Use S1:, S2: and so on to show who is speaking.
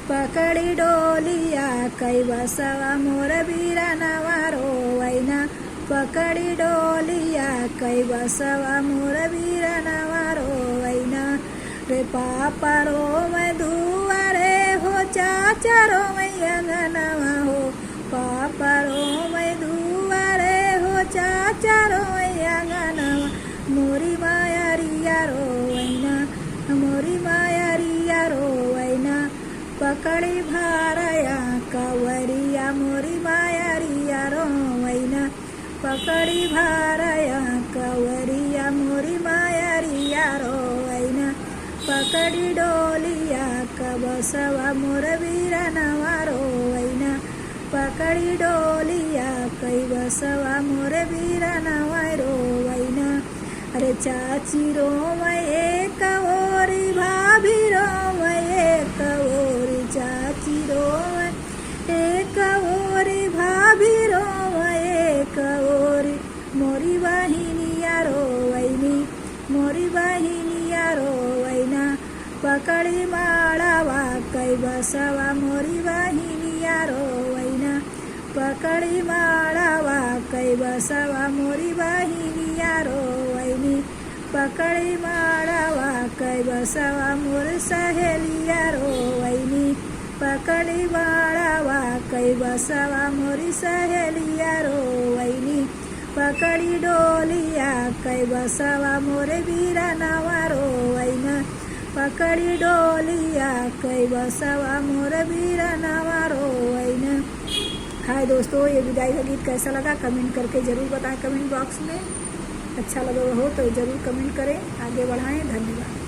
S1: पकड़ी डोलिया कई बसवा मोर बीरनवा रोवैना। पकड़ी डोलिया कई बसवा मोर बीरनवा रोवैना। रे पापा रोवै दुआरे हो, चाचा रोवै अंगनवा हो। पापा रोवै दुआरे हो, चाचा रोवै अंगनवा। मोरी मायरिया रोवैना, मोरी मायरिया रोवैना। पकड़ी भारया कवरिया मोरी मायरिया रोवैना। पकड़ी भारया कवरिया मोरी मायरिया रोवैना। पकड़ी डोलिया कबसवा मोर बीरनवा रोवैना। पकड़ी डोलिया कई बसवा मोर बीरनवा रोवैना। अरे चाची रोवै एक ओरी, भाभी रोवै एक ओरी। चाची रोवै एक ओरी, भाभी रोवै एक ओरी। मोरी बहिनिया रोवैनी, मोरी बहिनिया रोवैना। पकड़ी माड़वा कई बसवा मोरी बहिनिया रोवैना। पकड़ी माड़वा कई बसवा मोरी बहिनिया रोवैनी। पकड़ी माड़वा कई बसवा मोर सहेलिया रोवैनी। पकड़ी माड़वा कई बसवा मोरी सहेलिया रोवैनी। पकड़ी डोलिया कई बसवा मोर बीरनवा रोवैना। पकड़ी डोलिया कई बसवा मोर बीरनवा रोवैना। हाय दोस्तों, ये विदाई का गीत कैसा लगा कमेंट करके ज़रूर बताएं कमेंट बॉक्स में। अच्छा लगा हो तो ज़रूर कमेंट करें, आगे बढ़ाएं। धन्यवाद।